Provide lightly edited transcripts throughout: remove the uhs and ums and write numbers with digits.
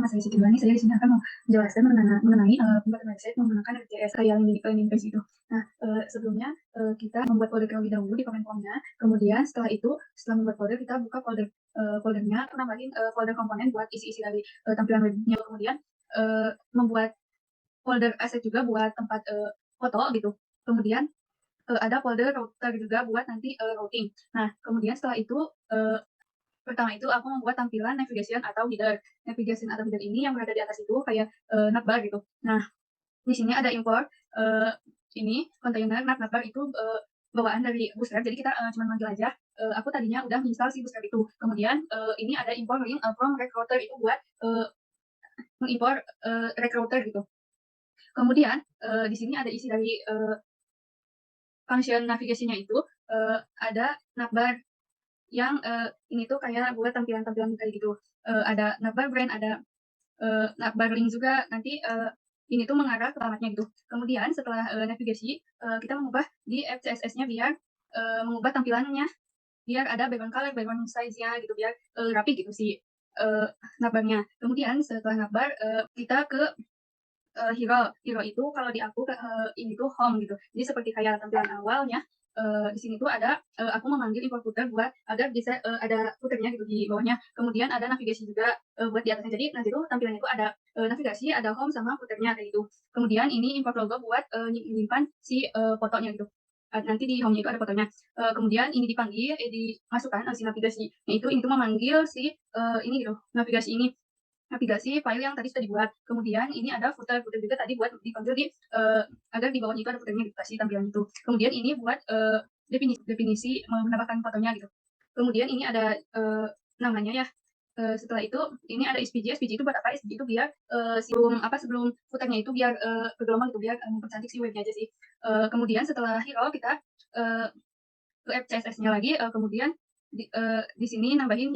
saya Siti Bani. Saya di sini akan menjelaskan mengenai pembuatan website menggunakan RCS kayak landing page itu. Nah, sebelumnya kita membuat folder terlebih dahulu di komponen-komponennya. Kemudian setelah itu, setelah membuat folder, kita buka foldernya, nambahin folder komponen buat isi-isi dari tampilan webnya. Kemudian membuat folder asset juga buat tempat foto gitu. Kemudian ada folder router juga buat nanti routing. Nah, kemudian setelah itu pertama itu aku membuat tampilan navigation atau header. Navigation atau header ini yang berada di atas itu kayak navbar gitu. Nah, di sini ada import ini kontainer navbar itu bawaan dari Bootstrap. Jadi kita cuma manggil aja. Aku tadinya udah install si Bootstrap itu. Kemudian ini ada import link from recruiter itu buat mengimport recruiter gitu. Kemudian di sini ada isi dari function navigasinya itu ada navbar yang ini tuh kayak buat tampilan-tampilan kayak gitu. Ada navbar brand, ada navbar link juga. Nanti ini tuh mengarah ke alamatnya gitu. Kemudian setelah navigasi, kita mengubah di FCSS-nya biar mengubah tampilannya, biar ada background color, background size-nya gitu, biar rapi gitu si navbarnya. Kemudian setelah navbar, kita ke hero. Hero itu kalau di aku ini tuh home gitu. Jadi seperti kayak tampilan awalnya, di sini tuh ada aku memanggil import footer buat agar bisa ada footernya gitu di bawahnya. Kemudian ada navigasi juga buat di atasnya. Jadi nanti tuh tampilannya itu ada navigasi, ada home sama footernya kayak gitu. Kemudian ini import logo buat menyimpan si fotonya gitu. Nanti di home-nya itu ada fotonya. Kemudian ini dipanggil, dimasukkan si navigasi. Nah itu memanggil si ini gitu, navigasi ini. Navigasi file yang tadi sudah dibuat. Kemudian ini ada footer juga tadi buat dipanggil di agar di bawahnya itu ada footernya dikasih tampilan itu. Kemudian ini buat definisi menambahkan fotonya gitu. Kemudian ini ada namanya ya. Setelah itu ini ada SPG. SPG itu buat apa? SPG itu biar sebelum footernya itu biar bergelombang gitu, biar mempercantik si webnya aja sih. Kemudian setelah hero kita ke FCSS-nya lagi. Kemudian di sini nambahin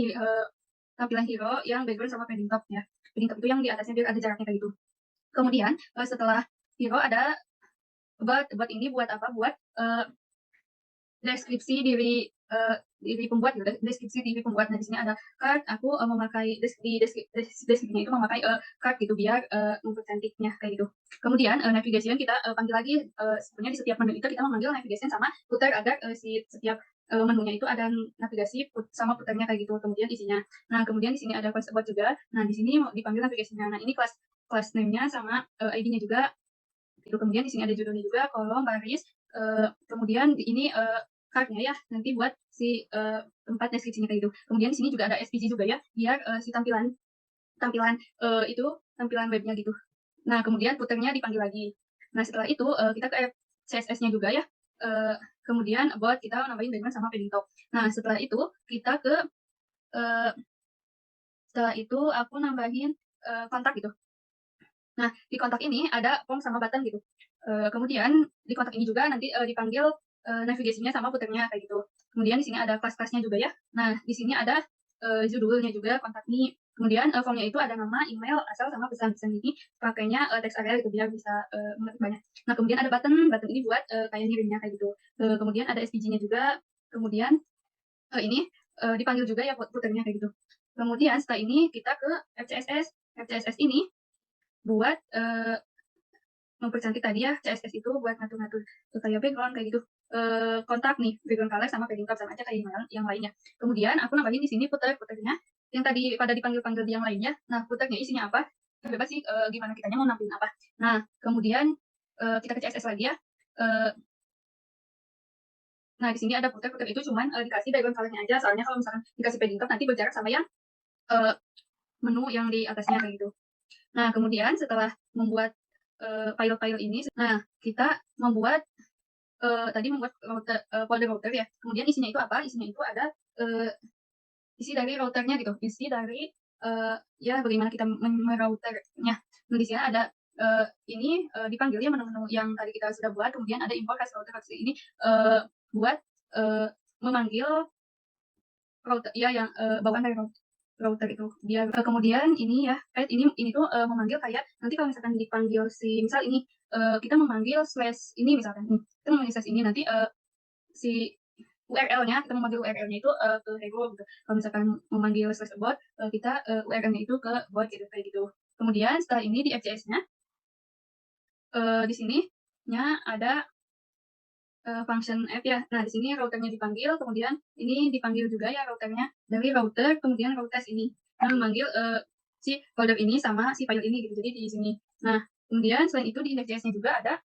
tampilan hero yang background sama padding top ya. Padding top itu yang di atasnya biar ada jaraknya kayak gitu. Kemudian setelah hero ada buat ini buat apa? Buat deskripsi diri pembuat gitu. Deskripsi diri pembuat. Nah di sini ada card. Aku memakai deskripsinya itu memakai card gitu biar mempercantiknya kayak gitu. Kemudian navigation kita panggil lagi. Sebenarnya di setiap menu itu kita memanggil navigation sama footer agar si setiap menunya itu ada navigasi sama putarnya kayak gitu. Kemudian isinya. Nah kemudian di sini ada class about juga. Nah di sini dipanggil navigasinya. Nah ini class name-nya sama ID-nya juga. Itu kemudian di sini ada judulnya juga, kolom, baris. Kemudian ini card-nya ya nanti buat si tempat deskripsinya kayak gitu. Kemudian di sini juga ada SPG juga ya, biar si tampilan itu tampilan webnya gitu. Nah kemudian footer-nya dipanggil lagi. Nah setelah itu kita ke CSS-nya juga ya. Kemudian buat kita nambahin background sama padding top. Nah setelah itu kita ke setelah itu aku nambahin kontak gitu. Nah di kontak ini ada form sama button gitu. Kemudian di kontak ini juga nanti dipanggil navigasinya sama footernya kayak gitu. Kemudian di sini ada kelas-kelasnya juga ya. Nah di sini ada judulnya juga, kontak me. Kemudian formnya itu ada nama, email, asal sama pesan-pesan ini pakainya text area gitu biar bisa mengetik banyak. Nah kemudian ada button ini buat kayak ngirimnya kayak gitu. Kemudian ada SPG-nya juga. Kemudian ini dipanggil juga ya footernya kayak gitu. Kemudian setelah ini kita ke FCSS. FCSS ini buat mempercantik tadi ya. CSS itu buat ngatur-ngatur kayak background kayak gitu. Kontak nih, background color sama padding top sama aja kayak yang lainnya. Kemudian aku nambahin di sini footernya yang tadi pada dipanggil-panggil di yang lainnya. Nah footernya isinya apa? Bebas sih gimana kitanya mau nampilin apa. Nah kemudian kita ke CSS lagi ya. Nah di sini ada footer itu cuman dikasih background colornya aja, soalnya kalau misalkan dikasih padding top nanti berjarak sama yang menu yang di atasnya kayak gitu. Nah kemudian setelah membuat file-file ini, nah kita membuat tadi membuat folder router ya. Kemudian isinya itu apa? Isinya itu ada isi dari routernya gitu. Isi dari ya bagaimana kita merouternya. Nah, di sini ada ini dipanggilnya menu-menu yang tadi kita sudah buat. Kemudian ada import class router ini buat memanggil router ya yang bawaan dari router itu. Dia kemudian ini ya, ini tuh memanggil kayak nanti kalau misalkan dipanggil si misal ini kita memanggil slash ini misalkan kita memanggil slash ini nanti si URL-nya kita memanggil URL-nya itu ke hello gitu. Kalau misalkan memanggil slash about kita URL-nya itu ke bot gitu kayak gitu. Kemudian setelah ini di FCS-nya, di sininya ada function app ya. Nah, di sini routernya dipanggil, kemudian ini dipanggil juga ya routernya dari router, kemudian routers ini. Nah, memanggil si folder ini sama si file ini gitu. Jadi di sini. Nah, kemudian selain itu di index.js-nya juga ada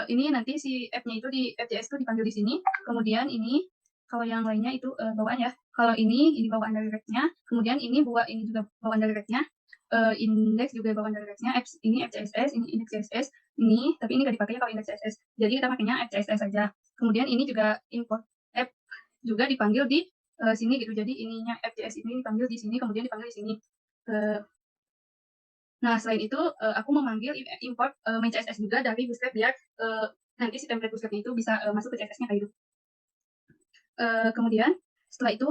ini nanti si app-nya itu di FCS itu dipanggil di sini. Kemudian ini kalau yang lainnya itu bawaan ya. Kalau ini bawaan dari rect-nya. Kemudian ini juga bawaan dari rect-nya. Index juga bawaan dari rect-nya. Ini FCSS, ini index CSS, ini tapi ini nggak dipakai kalau index CSS. Jadi kita pakainya FCSS saja. Kemudian ini juga import app juga dipanggil di sini gitu. Jadi ininya FCS ini dipanggil di sini, kemudian dipanggil di sini. Nah, selain itu aku memanggil import main CSS juga dari Bootstrap biar nanti si template Bootstrap itu bisa masuk ke CSS-nya kayak gitu. Kemudian setelah itu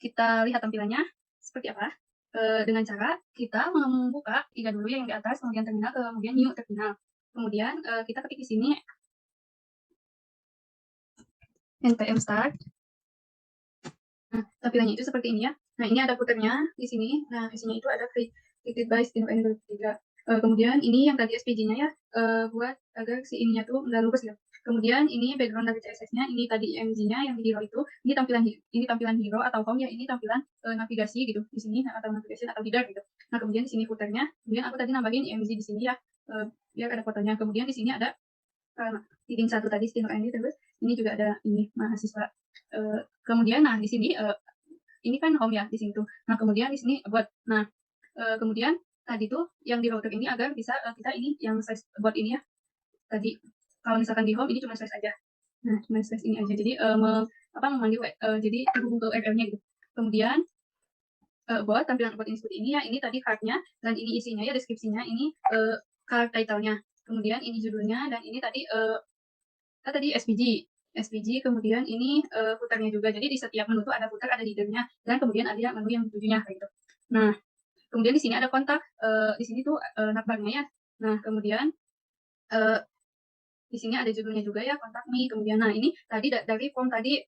kita lihat tampilannya seperti apa. Dengan cara kita membuka tiga dulu yang di atas, kemudian terminal, kemudian new terminal. Kemudian kita ketik di sini npm start. Nah, tampilannya itu seperti ini ya. Nah, ini ada footernya di sini. Nah, isinya itu ada created by Steno N23. Kemudian ini yang tadi SPG-nya ya, buat agar si ininya tuh nggak lurus ya. Kemudian ini background dari CSS-nya, ini tadi MG-nya yang di hero itu, ini tampilan hero atau home ya, ini tampilan navigasi gitu di sini atau navigation atau header gitu. Nah, kemudian di sini footernya, kemudian aku tadi nambahin MG di sini ya, biar ada fotonya. Kemudian di sini ada heading satu tadi Steno N, terus ini juga ada ini mahasiswa. Kemudian nah di sini ini kan home ya di sini tuh. Nah, kemudian di sini buat kemudian tadi tuh yang di router ini agar bisa kita ini yang size buat ini ya. Tadi kalau misalkan di home ini cuma size aja. Nah, cuma size ini aja. Jadi memanggil jadi terhubung ke URL-nya gitu. Kemudian buat tampilan buat ini seperti ini ya. Ini tadi card-nya dan ini isinya ya deskripsinya, ini card title-nya. Kemudian ini judulnya dan ini tadi tadi SVG, kemudian ini footernya juga. Jadi di setiap menu tuh ada footer, ada header-nya, dan kemudian ada menu yang ditujunya kayak gitu. Nah, kemudian di sini ada kontak, di sini tuh navbarnya ya. Nah, kemudian di sini ada judulnya juga ya, kontak me. Kemudian, nah ini tadi dari form tadi,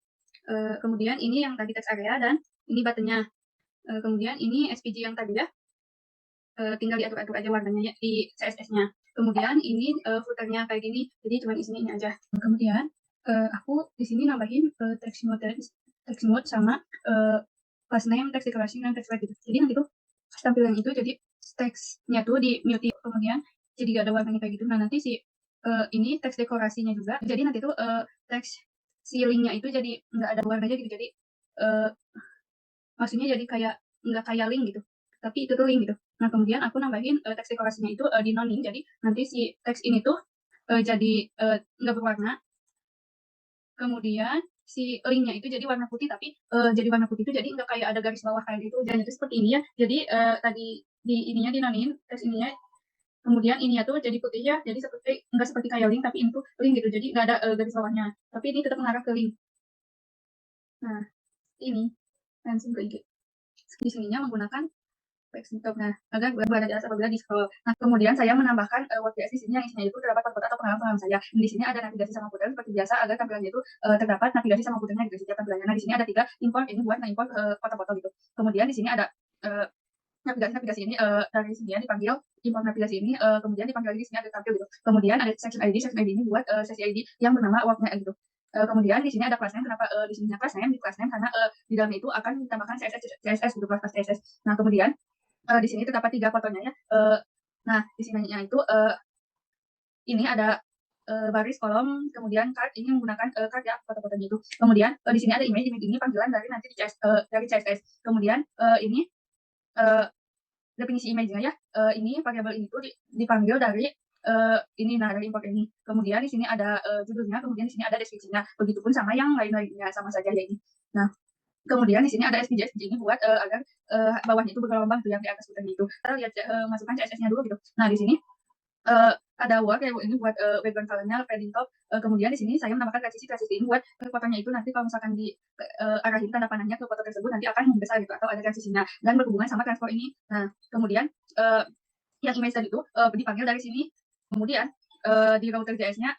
kemudian ini yang tadi text area dan ini buttonnya. Kemudian ini SVG yang tadi ya, tinggal diatur-atur aja warnanya ya, di CSS-nya. Kemudian ini footernya kayak gini, jadi cuma isinya ini aja. Kemudian aku di sini nambahin text mode sama class name, text decoration, dan text weight gitu. Jadi nanti tuh tampilan itu jadi text-nya tuh di mute, kemudian jadi gak ada warnanya kayak gitu. Nah, nanti si ini text dekorasinya juga, jadi nanti tuh text si link-nya itu jadi nggak ada warnanya gitu. Jadi maksudnya jadi kayak nggak kayak link gitu, tapi itu tuh link gitu. Nah, kemudian aku nambahin teks dekorasinya itu di noning, jadi nanti si teks ini tuh jadi nggak berwarna. Kemudian si linknya itu jadi warna putih, tapi jadi warna putih itu jadi nggak kayak ada garis bawah kayak gitu. Dan itu seperti ini ya. Jadi tadi di ininya di nonin teks ininya, kemudian ininya tuh jadi putih ya. Jadi nggak seperti kayak link, tapi ini tuh link gitu. Jadi nggak ada garis bawahnya, tapi ini tetap mengarah ke link. Nah, ini langsung ke IG. Di sininya menggunakan desktop. Nah, agar berada di atas apabila di scroll. Nah, kemudian saya menambahkan WordPress di sini yang isinya itu terdapat foto atau pengalaman saya. Di sini ada navigasi sama footer seperti biasa agar tampilannya itu terdapat navigasi sama footernya di setiap tampilannya. Nah, di sini ada 3 import ini buat import foto-foto gitu. Kemudian di sini ada navigasi ini dari sini ya dipanggil import navigasi ini, kemudian dipanggil lagi di sini ada tampil gitu. Kemudian ada section ID ini buat sesi ID yang bernama worknya gitu. Kemudian di sini ada class name. Kenapa di sini class name? Di class name karena di dalam itu akan ditambahkan CSS gitu, class CSS. Nah, kemudian di sini terdapat 3 fotonya ya. Nah, di sininya itu ini ada baris kolom, kemudian card ini menggunakan card ya foto-fotonya itu. Kemudian di sini ada image ini panggilan dari nanti dari CSS. Kemudian ini definisi image-nya ya. Ini variabel ini tuh dipanggil dari ini dari import ini. Kemudian di sini ada judulnya, kemudian di sini ada deskripsinya. Begitupun sama yang lain-lainnya sama saja ya ini. Nah, kemudian di sini ada SPG ini buat agar bawahnya itu bergelombang tuh yang di atas footernya itu. Kita lihat masukkan CSS-nya dulu gitu. Nah, di sini ada work ya ini buat background color-nya, padding top. Kemudian di sini saya menambahkan transisi ini buat fotonya itu nanti kalau misalkan di arahin tanda panahnya ke foto tersebut nanti akan besar gitu atau ada transisinya dan berhubungan sama transport ini. Nah, kemudian yang image tadi itu dipanggil dari sini. Kemudian di router JS-nya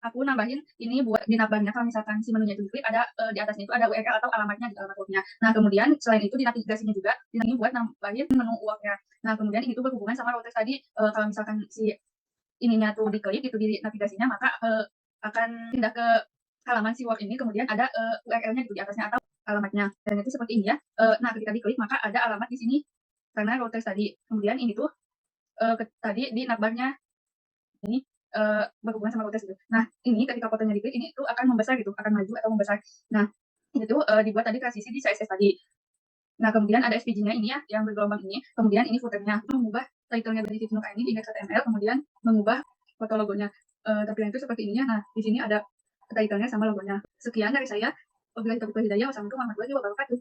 aku nambahin ini buat di navbarnya kalau misalkan si menunya itu diklik ada di atasnya itu ada URL atau alamatnya gitu, alamat webnya. Nah kemudian selain itu di navigasinya juga ini buat nambahin menu uangnya. Nah kemudian ini tuh berhubungan sama routers tadi, kalau misalkan si ininya tuh diklik gitu di navigasinya maka akan pindah ke halaman si work ini kemudian ada URL-nya gitu di atasnya atau alamatnya. Dan itu seperti ini ya. Nah ketika diklik maka ada alamat di sini karena routers tadi. Kemudian ini tuh tadi di navbarnya ini berhubungan sama routers gitu. Nah, ini ketika fotonya diklik ini tuh akan membesar gitu, akan maju atau membesar. Nah, ini tuh dibuat tadi transisi di CSS tadi. Nah, kemudian ada SVG-nya ini ya, yang bergelombang ini. Kemudian ini footer-nya, mengubah title-nya dari Vivnuka ini di index.html, kemudian mengubah foto logonya. Tampilan itu seperti ini ya. Nah, di sini ada title-nya sama logonya. Sekian dari saya. Wabillahi taufiq wal hidayah. Wassalamualaikum warahmatullahi wabarakatuh.